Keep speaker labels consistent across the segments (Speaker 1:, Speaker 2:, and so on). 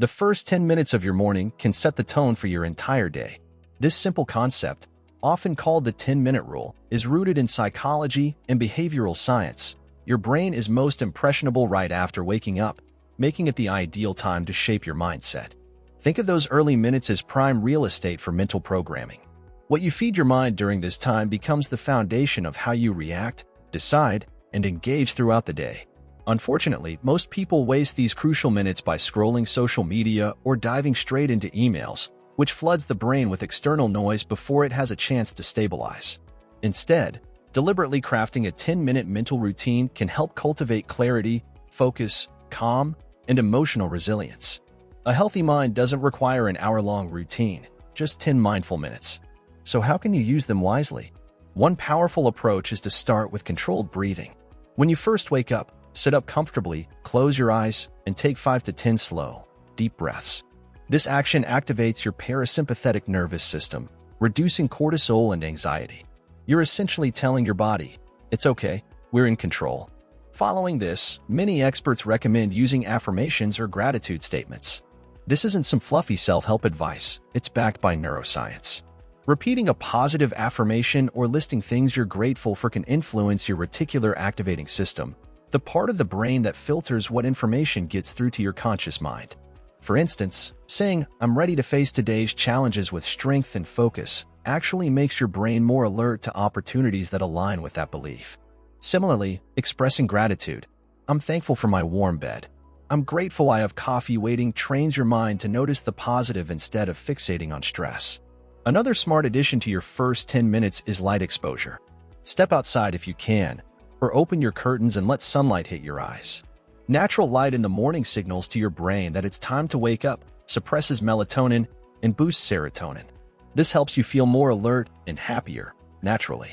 Speaker 1: The first 10 minutes of your morning can set the tone for your entire day. This simple concept, often called the 10-minute rule, is rooted in psychology and behavioral science. Your brain is most impressionable right after waking up, making it the ideal time to shape your mindset. Think of those early minutes as prime real estate for mental programming. What you feed your mind during this time becomes the foundation of how you react, decide, and engage throughout the day. Unfortunately, most people waste these crucial minutes by scrolling social media or diving straight into emails, which floods the brain with external noise before it has a chance to stabilize. Instead, deliberately crafting a 10-minute mental routine can help cultivate clarity, focus, calm, and emotional resilience. A healthy mind doesn't require an hour-long routine, just 10 mindful minutes. So how can you use them wisely? One powerful approach is to start with controlled breathing. When you first wake up, sit up comfortably, close your eyes, and take 5 to 10 slow, deep breaths. This action activates your parasympathetic nervous system, reducing cortisol and anxiety. You're essentially telling your body, it's okay, we're in control. Following this, many experts recommend using affirmations or gratitude statements. This isn't some fluffy self-help advice, it's backed by neuroscience. Repeating a positive affirmation or listing things you're grateful for can influence your reticular activating system, the part of the brain that filters what information gets through to your conscious mind. For instance, saying, "I'm ready to face today's challenges with strength and focus," actually makes your brain more alert to opportunities that align with that belief. Similarly, expressing gratitude, "I'm thankful for my warm bed. I'm grateful I have coffee waiting," trains your mind to notice the positive instead of fixating on stress. Another smart addition to your first 10 minutes is light exposure. Step outside if you can, or open your curtains and let sunlight hit your eyes. Natural light in the morning signals to your brain that it's time to wake up, suppresses melatonin, and boosts serotonin. This helps you feel more alert and happier, naturally.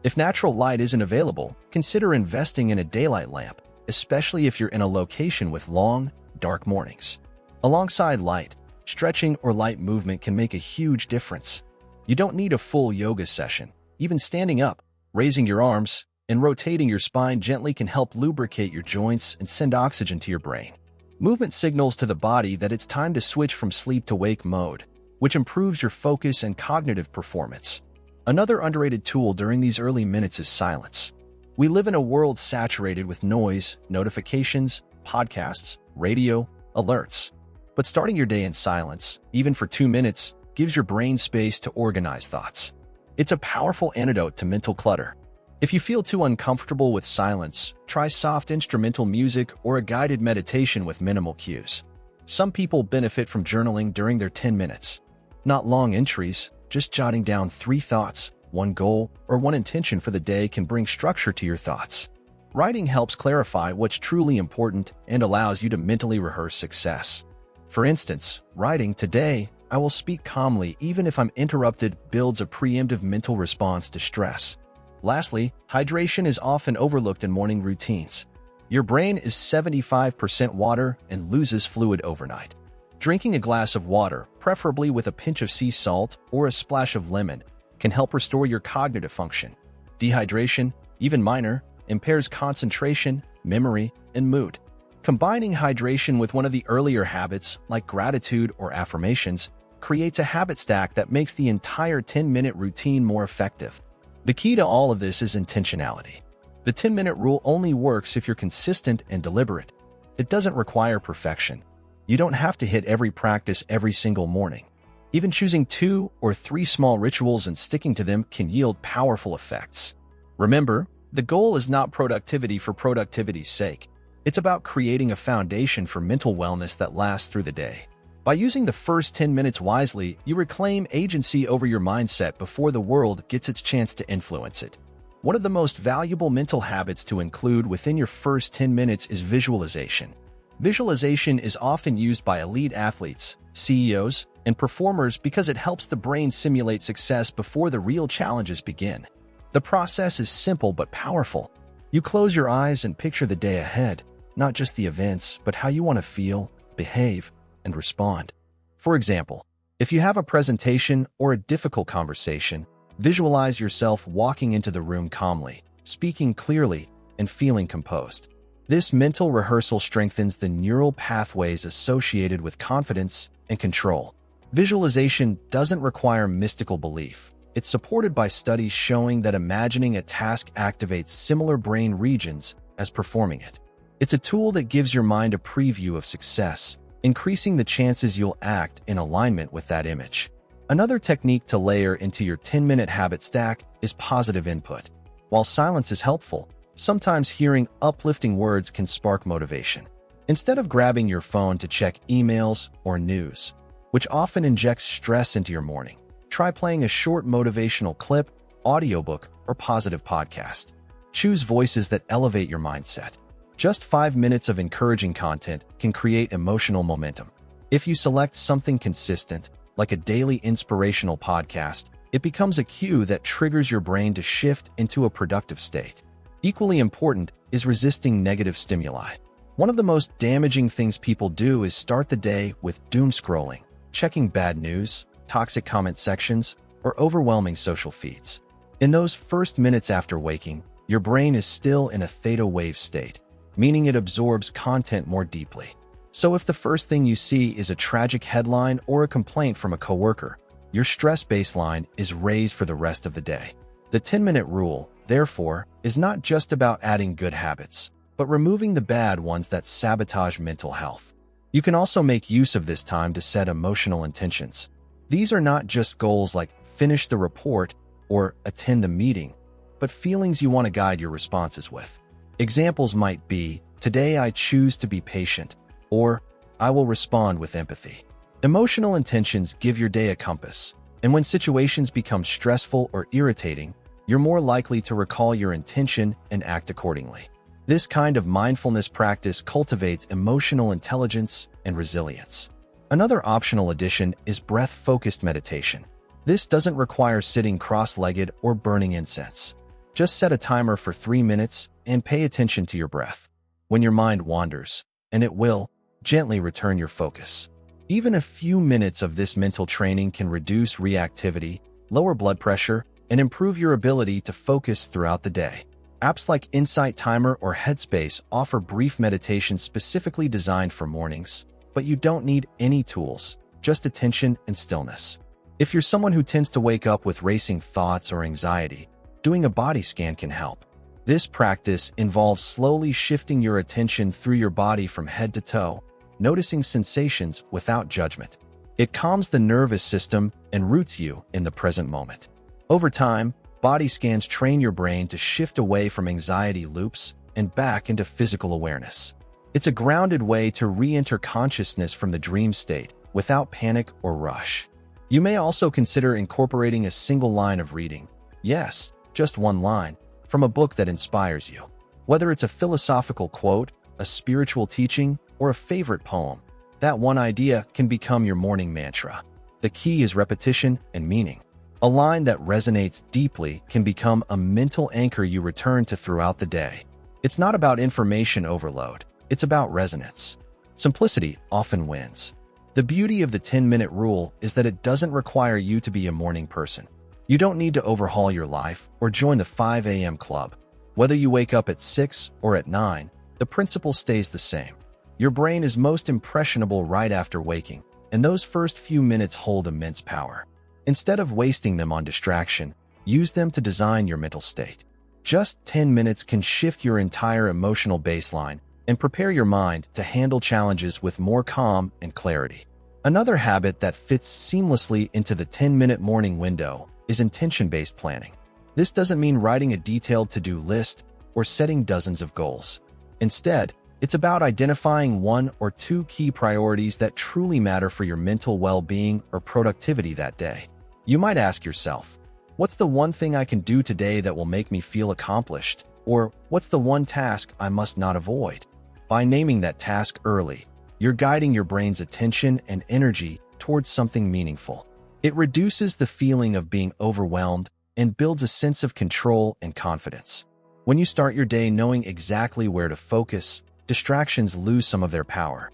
Speaker 1: If natural light isn't available, consider investing in a daylight lamp, especially if you're in a location with long, dark mornings. Alongside light, stretching or light movement can make a huge difference. You don't need a full yoga session. Even standing up, raising your arms, and rotating your spine gently can help lubricate your joints and send oxygen to your brain. Movement signals to the body that it's time to switch from sleep to wake mode, which improves your focus and cognitive performance. Another underrated tool during these early minutes is silence. We live in a world saturated with noise, notifications, podcasts, radio, alerts. But starting your day in silence, even for 2 minutes, gives your brain space to organize thoughts. It's a powerful antidote to mental clutter. If you feel too uncomfortable with silence, try soft instrumental music or a guided meditation with minimal cues. Some people benefit from journaling during their 10 minutes. Not long entries, just jotting down 3 thoughts, 1 goal, or 1 intention for the day can bring structure to your thoughts. Writing helps clarify what's truly important and allows you to mentally rehearse success. For instance, writing, "Today, I will speak calmly even if I'm interrupted," builds a preemptive mental response to stress. Lastly, hydration is often overlooked in morning routines. Your brain is 75% water and loses fluid overnight. Drinking a glass of water, preferably with a pinch of sea salt or a splash of lemon, can help restore your cognitive function. Dehydration, even minor, impairs concentration, memory, and mood. Combining hydration with one of the earlier habits, like gratitude or affirmations, creates a habit stack that makes the entire 10-minute routine more effective. The key to all of this is intentionality. The 10-minute rule only works if you're consistent and deliberate. It doesn't require perfection. You don't have to hit every practice every single morning. Even choosing 2 or 3 small rituals and sticking to them can yield powerful effects. Remember, the goal is not productivity for productivity's sake. It's about creating a foundation for mental wellness that lasts through the day. By using the first 10 minutes wisely, you reclaim agency over your mindset before the world gets its chance to influence it. One of the most valuable mental habits to include within your first 10 minutes is visualization. Visualization is often used by elite athletes, CEOs, and performers because it helps the brain simulate success before the real challenges begin. The process is simple but powerful. You close your eyes and picture the day ahead, not just the events, but how you want to feel, behave, and respond. For example, if you have a presentation or a difficult conversation, visualize yourself walking into the room calmly, speaking clearly, and feeling composed. This mental rehearsal strengthens the neural pathways associated with confidence and control. Visualization doesn't require mystical belief. It's supported by studies showing that imagining a task activates similar brain regions as performing it. It's a tool that gives your mind a preview of success, increasing the chances you'll act in alignment with that image. Another technique to layer into your 10-minute habit stack is positive input. While silence is helpful, sometimes hearing uplifting words can spark motivation. Instead of grabbing your phone to check emails or news, which often injects stress into your morning, try playing a short motivational clip, audiobook, or positive podcast. Choose voices that elevate your mindset. Just 5 minutes of encouraging content can create emotional momentum. If you select something consistent, like a daily inspirational podcast, it becomes a cue that triggers your brain to shift into a productive state. Equally important is resisting negative stimuli. One of the most damaging things people do is start the day with doomscrolling, checking bad news, toxic comment sections, or overwhelming social feeds. In those first minutes after waking, your brain is still in a theta wave state, meaning it absorbs content more deeply. So if the first thing you see is a tragic headline or a complaint from a coworker, your stress baseline is raised for the rest of the day. The 10-minute rule, therefore, is not just about adding good habits, but removing the bad ones that sabotage mental health. You can also make use of this time to set emotional intentions. These are not just goals like finish the report or attend the meeting, but feelings you want to guide your responses with. Examples might be, today I choose to be patient, or I will respond with empathy. Emotional intentions give your day a compass, and when situations become stressful or irritating, you're more likely to recall your intention and act accordingly. This kind of mindfulness practice cultivates emotional intelligence and resilience. Another optional addition is breath-focused meditation. This doesn't require sitting cross-legged or burning incense. Just set a timer for 3 minutes and pay attention to your breath. When your mind wanders, and it will, gently return your focus. Even a few minutes of this mental training can reduce reactivity, lower blood pressure, and improve your ability to focus throughout the day. Apps like Insight Timer or Headspace offer brief meditations specifically designed for mornings, but you don't need any tools, just attention and stillness. If you're someone who tends to wake up with racing thoughts or anxiety, doing a body scan can help. This practice involves slowly shifting your attention through your body from head to toe, noticing sensations without judgment. It calms the nervous system and roots you in the present moment. Over time, body scans train your brain to shift away from anxiety loops and back into physical awareness. It's a grounded way to re-enter consciousness from the dream state without panic or rush. You may also consider incorporating a single line of reading. Yes, just one line, from a book that inspires you. Whether it's a philosophical quote, a spiritual teaching, or a favorite poem, that one idea can become your morning mantra. The key is repetition and meaning. A line that resonates deeply can become a mental anchor you return to throughout the day. It's not about information overload, it's about resonance. Simplicity often wins. The beauty of the 10-minute rule is that it doesn't require you to be a morning person. You don't need to overhaul your life or join the 5 a.m. club. Whether you wake up at 6 or at 9, the principle stays the same. Your brain is most impressionable right after waking, and those first few minutes hold immense power. Instead of wasting them on distraction, use them to design your mental state. Just 10 minutes can shift your entire emotional baseline and prepare your mind to handle challenges with more calm and clarity. Another habit that fits seamlessly into the 10-minute morning window is intention-based planning. This doesn't mean writing a detailed to-do list or setting dozens of goals. Instead, it's about identifying 1 or 2 key priorities that truly matter for your mental well-being or productivity that day. You might ask yourself, what's the one thing I can do today that will make me feel accomplished? Or what's the one task I must not avoid? By naming that task early, you're guiding your brain's attention and energy towards something meaningful. It reduces the feeling of being overwhelmed and builds a sense of control and confidence. When you start your day knowing exactly where to focus, distractions lose some of their power.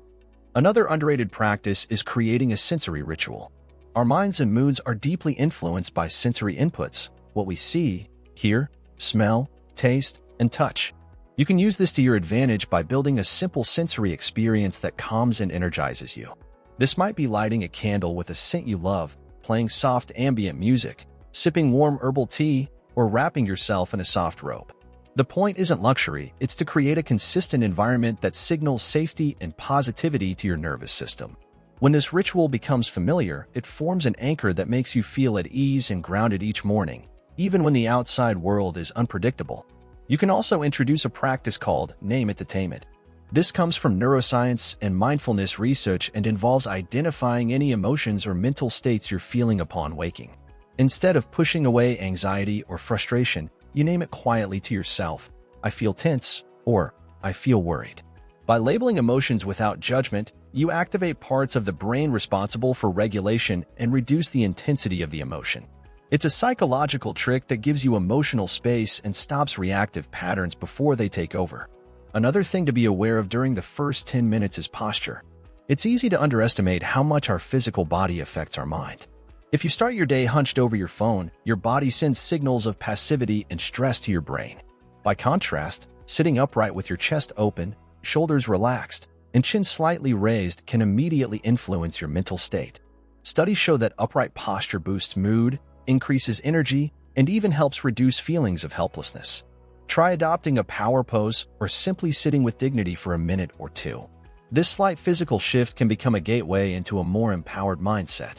Speaker 1: Another underrated practice is creating a sensory ritual. Our minds and moods are deeply influenced by sensory inputs, what we see, hear, smell, taste, and touch. You can use this to your advantage by building a simple sensory experience that calms and energizes you. This might be lighting a candle with a scent you love, playing soft ambient music, sipping warm herbal tea, or wrapping yourself in a soft robe. The point isn't luxury, it's to create a consistent environment that signals safety and positivity to your nervous system. When this ritual becomes familiar, it forms an anchor that makes you feel at ease and grounded each morning, even when the outside world is unpredictable. You can also introduce a practice called Name It to Tame It. This comes from neuroscience and mindfulness research and involves identifying any emotions or mental states you're feeling upon waking. Instead of pushing away anxiety or frustration, you name it quietly to yourself. I feel tense, or I feel worried. By labeling emotions without judgment, you activate parts of the brain responsible for regulation and reduce the intensity of the emotion. It's a psychological trick that gives you emotional space and stops reactive patterns before they take over. Another thing to be aware of during the first 10 minutes is posture. It's easy to underestimate how much our physical body affects our mind. If you start your day hunched over your phone, your body sends signals of passivity and stress to your brain. By contrast, sitting upright with your chest open, shoulders relaxed, and chin slightly raised can immediately influence your mental state. Studies show that upright posture boosts mood, increases energy, and even helps reduce feelings of helplessness. Try adopting a power pose or simply sitting with dignity for a minute or two. This slight physical shift can become a gateway into a more empowered mindset.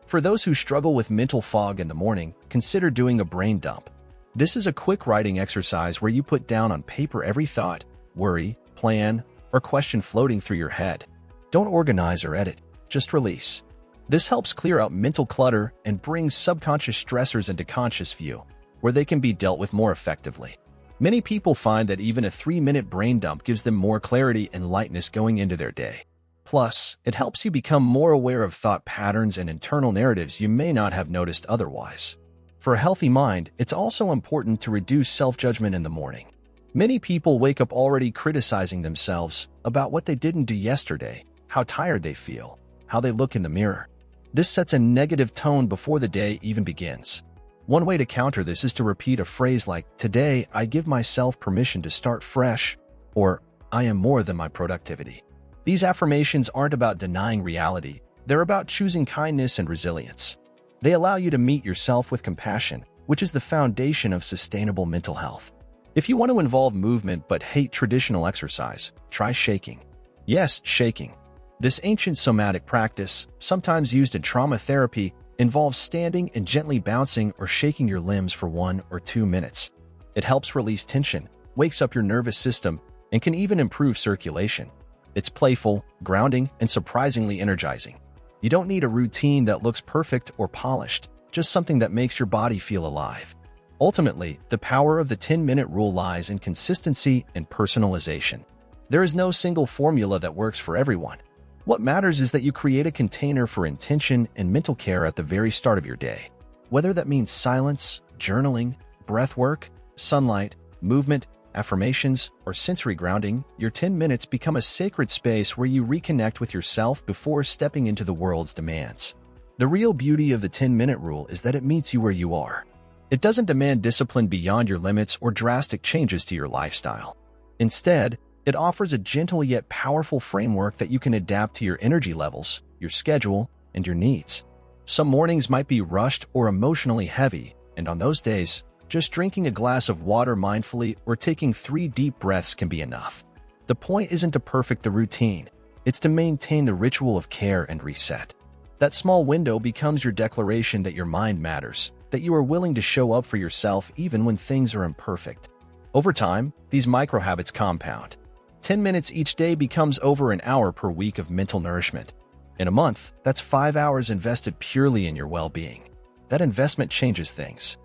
Speaker 1: For those who struggle with mental fog in the morning, consider doing a brain dump. This is a quick writing exercise where you put down on paper every thought, worry, plan, or question floating through your head. Don't organize or edit, just release. This helps clear out mental clutter and brings subconscious stressors into conscious view, where they can be dealt with more effectively. Many people find that even a 3-minute brain dump gives them more clarity and lightness going into their day. Plus, it helps you become more aware of thought patterns and internal narratives you may not have noticed otherwise. For a healthy mind, it's also important to reduce self-judgment in the morning. Many people wake up already criticizing themselves about what they didn't do yesterday, how tired they feel, how they look in the mirror. This sets a negative tone before the day even begins. One way to counter this is to repeat a phrase like, "Today, I give myself permission to start fresh," or "I am more than my productivity." These affirmations aren't about denying reality, they're about choosing kindness and resilience. They allow you to meet yourself with compassion, which is the foundation of sustainable mental health. If you want to involve movement but hate traditional exercise, try shaking. Yes, shaking. This ancient somatic practice, sometimes used in trauma therapy, involves standing and gently bouncing or shaking your limbs for 1 or 2 minutes. It helps release tension, wakes up your nervous system, and can even improve circulation. It's playful, grounding, and surprisingly energizing. You don't need a routine that looks perfect or polished, just something that makes your body feel alive. Ultimately, the power of the 10-minute rule lies in consistency and personalization. There is no single formula that works for everyone. What matters is that you create a container for intention and mental care at the very start of your day. Whether that means silence, journaling, breathwork, sunlight, movement, affirmations, or sensory grounding, your 10 minutes become a sacred space where you reconnect with yourself before stepping into the world's demands. The real beauty of the 10-minute rule is that it meets you where you are. It doesn't demand discipline beyond your limits or drastic changes to your lifestyle. Instead, it offers a gentle yet powerful framework that you can adapt to your energy levels, your schedule, and your needs. Some mornings might be rushed or emotionally heavy, and on those days, just drinking a glass of water mindfully or taking 3 deep breaths can be enough. The point isn't to perfect the routine, it's to maintain the ritual of care and reset. That small window becomes your declaration that your mind matters, that you are willing to show up for yourself even when things are imperfect. Over time, these micro-habits compound. 10 minutes each day becomes over an hour per week of mental nourishment. In a month, that's 5 hours invested purely in your well-being. That investment changes things.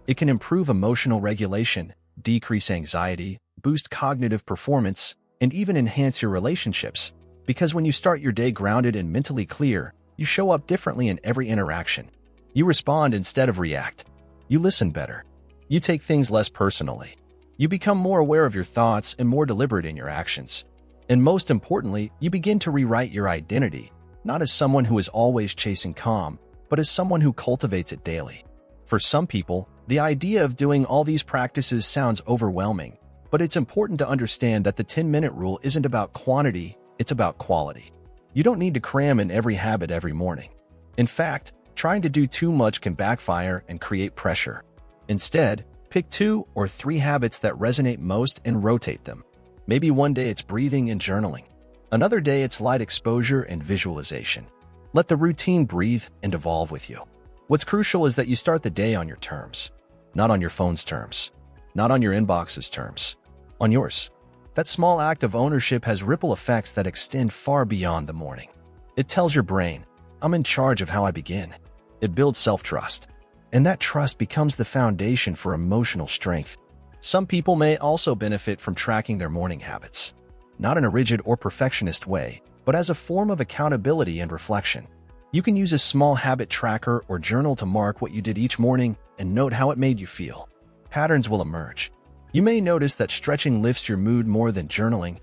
Speaker 1: It can improve emotional regulation, decrease anxiety, boost cognitive performance, and even enhance your relationships. Because when you start your day grounded and mentally clear, you show up differently in every interaction. You respond instead of react. You listen better. You take things less personally. You become more aware of your thoughts and more deliberate in your actions. And most importantly, you begin to rewrite your identity, not as someone who is always chasing calm, but as someone who cultivates it daily. For some people, the idea of doing all these practices sounds overwhelming, But it's important to understand that the 10-minute rule isn't about quantity, it's about quality. You don't need to cram in every habit every morning. In fact, trying to do too much can backfire and create pressure. Instead, pick 2 or 3 habits that resonate most and rotate them. Maybe one day it's breathing and journaling. Another day it's light exposure and visualization. Let the routine breathe and evolve with you. What's crucial is that you start the day on your terms, not on your phone's terms, not on your inbox's terms, on yours. That small act of ownership has ripple effects that extend far beyond the morning. It tells your brain, I'm in charge of how I begin. It builds self-trust, and that trust becomes the foundation for emotional strength. Some people may also benefit from tracking their morning habits, not in a rigid or perfectionist way, but as a form of accountability and reflection. You can use a small habit tracker or journal to mark what you did each morning and note how it made you feel. Patterns will emerge. You may notice that stretching lifts your mood more than journaling,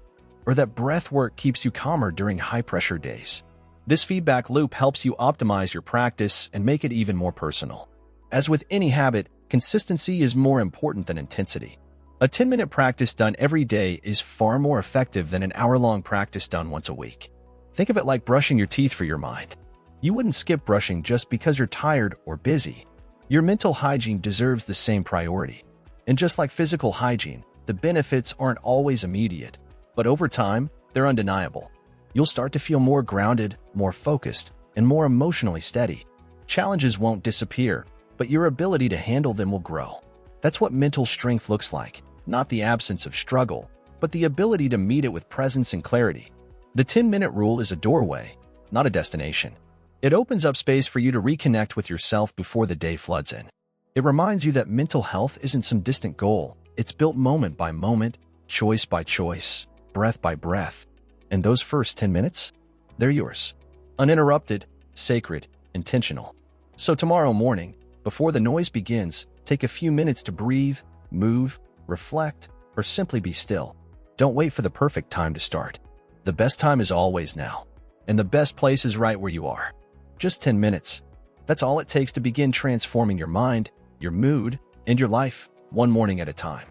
Speaker 1: or that breath work keeps you calmer during high-pressure days. This feedback loop helps you optimize your practice and make it even more personal. As with any habit, consistency is more important than intensity. A 10-minute practice done every day is far more effective than an hour-long practice done once a week. Think of it like brushing your teeth for your mind. You wouldn't skip brushing just because you're tired or busy. Your mental hygiene deserves the same priority. And just like physical hygiene, the benefits aren't always immediate, but over time, they're undeniable. You'll start to feel more grounded, more focused, and more emotionally steady. Challenges won't disappear, but your ability to handle them will grow. That's what mental strength looks like, not the absence of struggle, but the ability to meet it with presence and clarity. The 10-minute rule is a doorway, not a destination. It opens up space for you to reconnect with yourself before the day floods in. It reminds you that mental health isn't some distant goal. It's built moment by moment, choice by choice, breath by breath. And those first 10 minutes? They're yours. Uninterrupted, sacred, intentional. So tomorrow morning, before the noise begins, take a few minutes to breathe, move, reflect, or simply be still. Don't wait for the perfect time to start. The best time is always now. And the best place is right where you are. Just 10 minutes. That's all it takes to begin transforming your mind, your mood, and your life, one morning at a time.